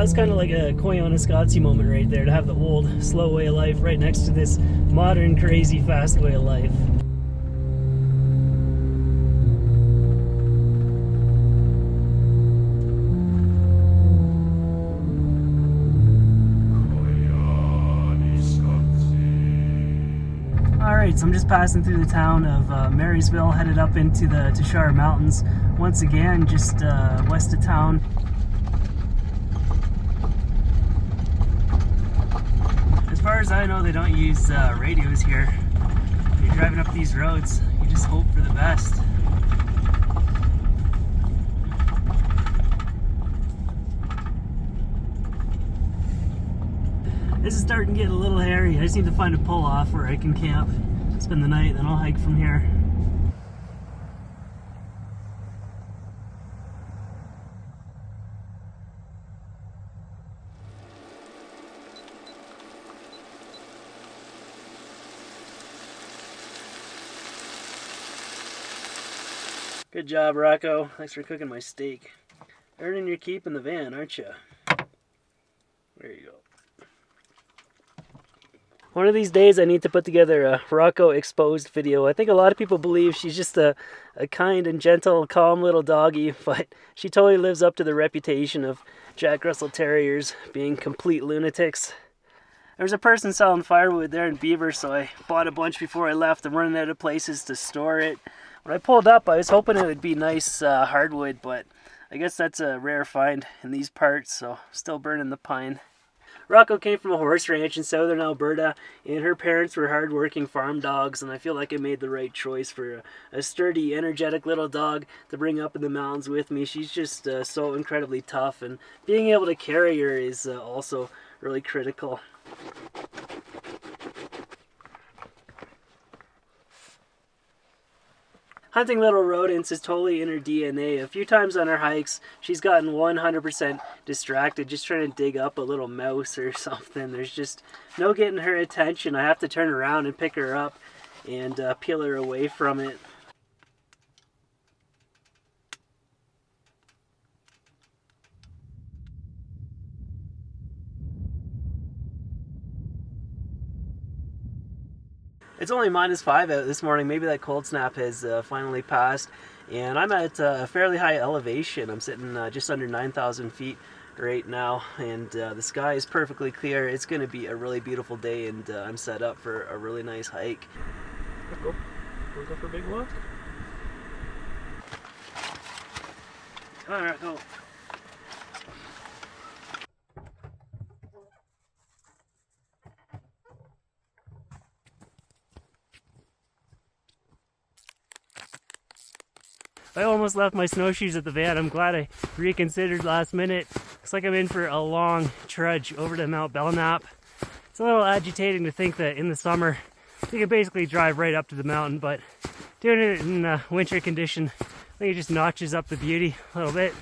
was kind of like a Koyaanisqatsi moment right there, to have the old slow way of life right next to this modern crazy fast way of life. Alright, so I'm just passing through the town of Marysville, headed up into the Tushar Mountains. Once again, just west of town. As far as I know, they don't use radios here. When you're driving up these roads, you just hope for the best. This is starting to get a little hairy. I just need to find a pull-off where I can camp, spend the night, then I'll hike from here. Good job, Rocco. Thanks for cooking my steak. Earning your keep in the van, aren't you? There you go. One of these days I need to put together a Rocco exposed video. I think a lot of people believe she's just a kind and gentle, calm little doggy, but she totally lives up to the reputation of Jack Russell Terriers being complete lunatics. There was a person selling firewood there in Beaver, so I bought a bunch before I left. I'm running out of places to store it. When I pulled up, I was hoping it would be nice hardwood, but I guess that's a rare find in these parts, so still burning the pine. Rocco came from a horse ranch in southern Alberta, and her parents were hard-working farm dogs, and I feel like I made the right choice for a sturdy, energetic little dog to bring up in the mountains with me. She's just so incredibly tough, and being able to carry her is also really critical. Hunting little rodents is totally in her DNA. A few times on her hikes, she's gotten 100% distracted just trying to dig up a little mouse or something. There's just no getting her attention. I have to turn around and pick her up and peel her away from it. It's only -5 out this morning. Maybe that cold snap has finally passed, and I'm at a fairly high elevation. I'm sitting just under 9,000 feet right now, and the sky is perfectly clear. It's going to be a really beautiful day, and I'm set up for a really nice hike. Let's go. Wanna go for a big walk? All right, go. I almost left my snowshoes at the van. I'm glad I reconsidered last minute. Looks like I'm in for a long trudge over to Mount Belknap. It's a little agitating to think that in the summer you can basically drive right up to the mountain, but doing it in winter condition, I think it just notches up the beauty a little bit.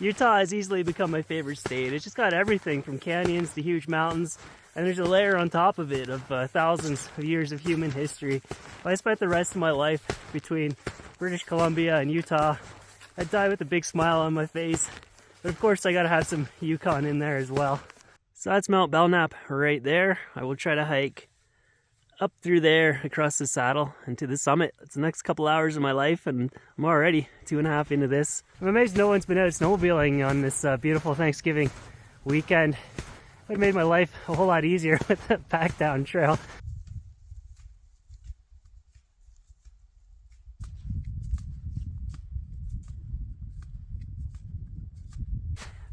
Utah has easily become my favorite state. It's just got everything from canyons to huge mountains, and there's a layer on top of it of thousands of years of human history. If I spent the rest of my life between British Columbia and Utah, I'd die with a big smile on my face. But of course I gotta have some Yukon in there as well. So that's Mount Belknap right there. I will try to hike up through there across the saddle and to the summit. It's the next couple hours of my life, and I'm already 2.5 into this. I'm amazed no one's been out snowmobiling on this beautiful Thanksgiving weekend. It would have made my life a whole lot easier with the pack down trail.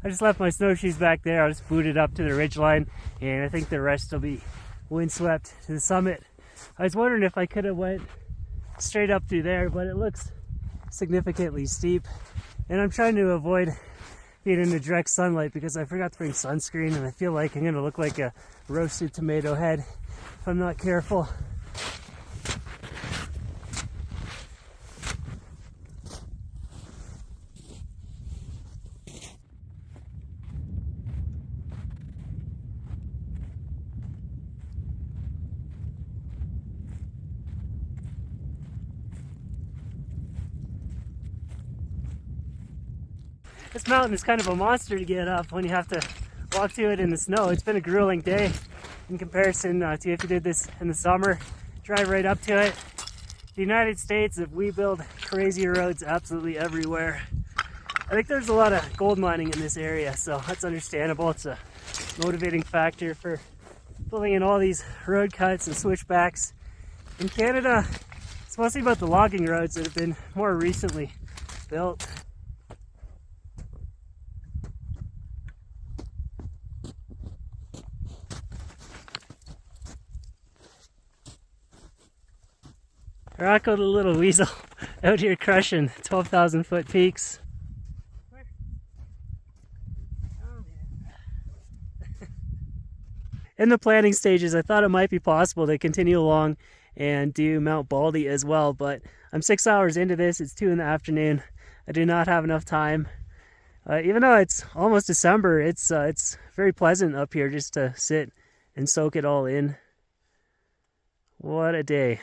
I just left my snowshoes back there. I just booted up to the ridgeline, and I think the rest will be windswept to the summit. I was wondering if I could have went straight up through there, but it looks significantly steep, and I'm trying to avoid being in the direct sunlight because I forgot to bring sunscreen, and I feel like I'm gonna look like a roasted tomato head if I'm not careful. I This mountain is kind of a monster to get up when you have to walk to it in the snow. It's been a grueling day in comparison to if you did this in the summer. Drive right up to it. The United States, if we build crazy roads absolutely everywhere. I think there's a lot of gold mining in this area, so that's understandable. It's a motivating factor for building in all these road cuts and switchbacks. In Canada, it's mostly about the logging roads that have been more recently built. Rocco the little weasel out here crushing 12,000 foot peaks. In the planning stages, I thought it might be possible to continue along and do Mount Baldy as well, but I'm 6 hours into this. It's 2 in the afternoon. I do not have enough time. Even though it's almost December, it's very pleasant up here just to sit and soak it all in. What a day.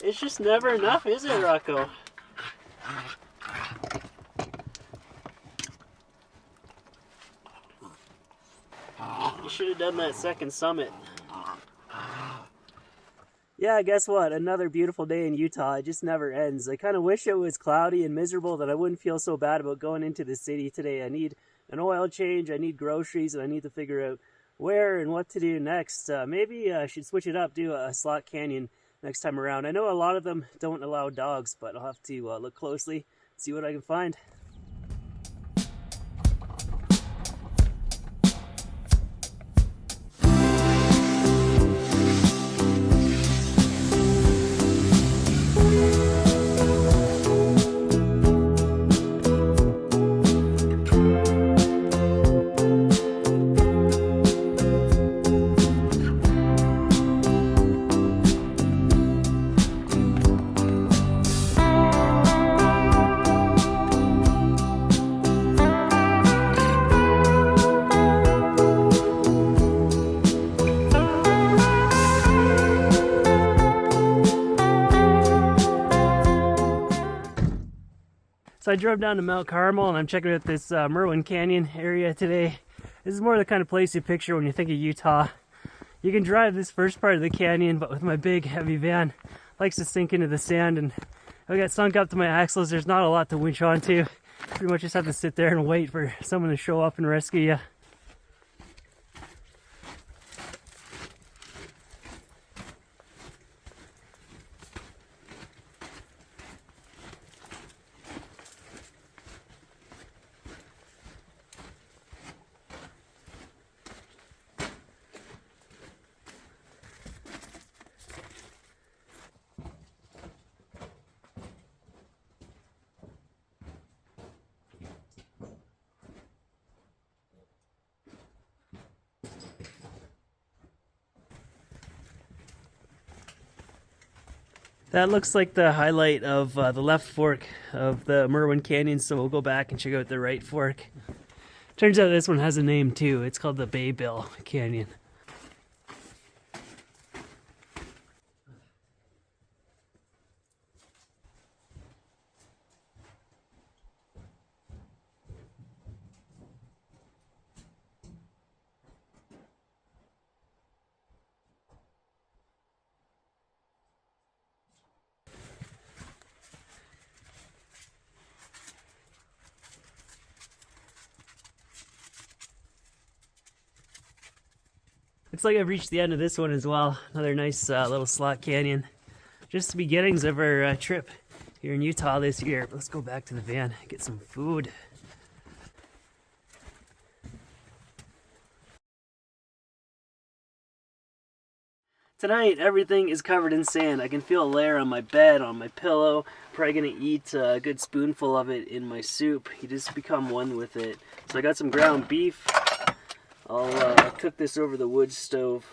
It's just never enough, is it, Rocco? You should have done that second summit. Yeah, guess what? Another beautiful day in Utah. It just never ends. I kind of wish it was cloudy and miserable that I wouldn't feel so bad about going into the city today. I need an oil change, I need groceries, and I need to figure out where and what to do next. Maybe I should switch it up, do a slot canyon next time around. I know a lot of them don't allow dogs, but I'll have to look closely, see what I can find. So I drove down to Mount Carmel and I'm checking out this Merwin Canyon area today. This is more the kind of place you picture when you think of Utah. You can drive this first part of the canyon, but with my big heavy van, it likes to sink into the sand, and I got sunk up to my axles. There's not a lot to winch onto. Pretty much just have to sit there and wait for someone to show up and rescue you. That looks like the highlight of the left fork of the Merwin Canyon, so we'll go back and check out the right fork. Turns out this one has a name too. It's called the Baybill Canyon. Looks like I've reached the end of this one as well. Another nice little slot canyon. Just the beginnings of our trip here in Utah this year. Let's go back to the van and get some food. Tonight, everything is covered in sand. I can feel a layer on my bed, on my pillow. Probably gonna eat a good spoonful of it in my soup. You just become one with it. So I got some ground beef. I'll cook this over the wood stove.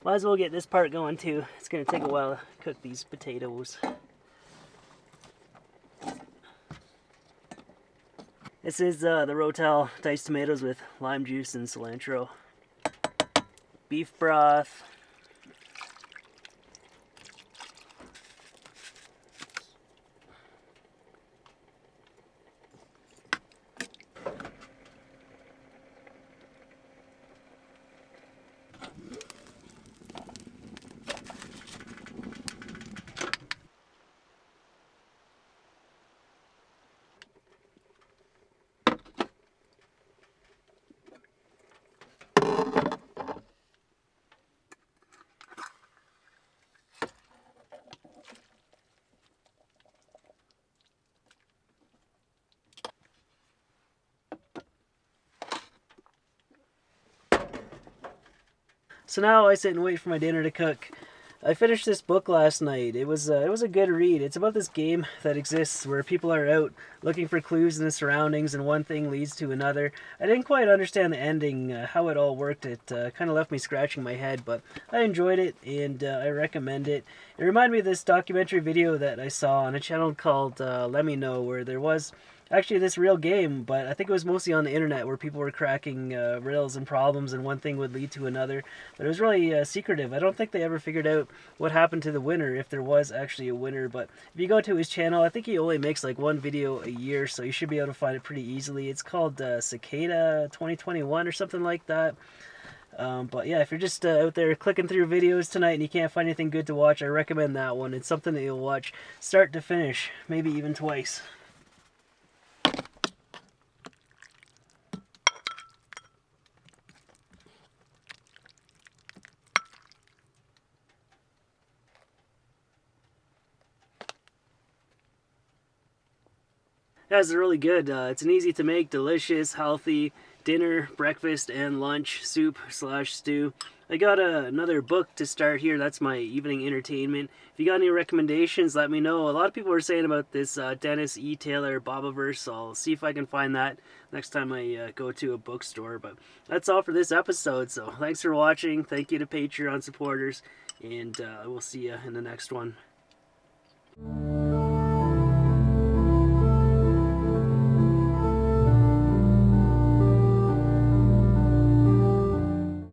Might as well get this part going too. It's gonna take a while to cook these potatoes. This is the Rotel diced tomatoes with lime juice and cilantro. Beef broth. So now I sit and wait for my dinner to cook. I finished this book last night. It was a good read. It's about this game that exists where people are out looking for clues in the surroundings and one thing leads to another. I didn't quite understand the ending, how it all worked. It kind of left me scratching my head, but I enjoyed it and I recommend it. It reminded me of this documentary video that I saw on a channel called Let Me Know, where there was actually this real game, but I think it was mostly on the internet where people were cracking riddles and problems and one thing would lead to another. But it was really secretive. I don't think they ever figured out what happened to the winner, if there was actually a winner. But if you go to his channel, I think he only makes like one video a year, so you should be able to find it pretty easily. It's called Cicada 2021 or something like that. But yeah, if you're just out there clicking through videos tonight and you can't find anything good to watch, I recommend that one. It's something that you'll watch start to finish, maybe even twice. Guys, they're really good. It's an easy to make, delicious, healthy dinner, breakfast, and lunch soup / stew. I got another book to start here. That's my evening entertainment. If you got any recommendations, let me know. A lot of people are saying about this Dennis E. Taylor Bobaverse. I'll see if I can find that next time I go to a bookstore. But that's all for this episode. So thanks for watching. Thank you to Patreon supporters. And we'll see you in the next one.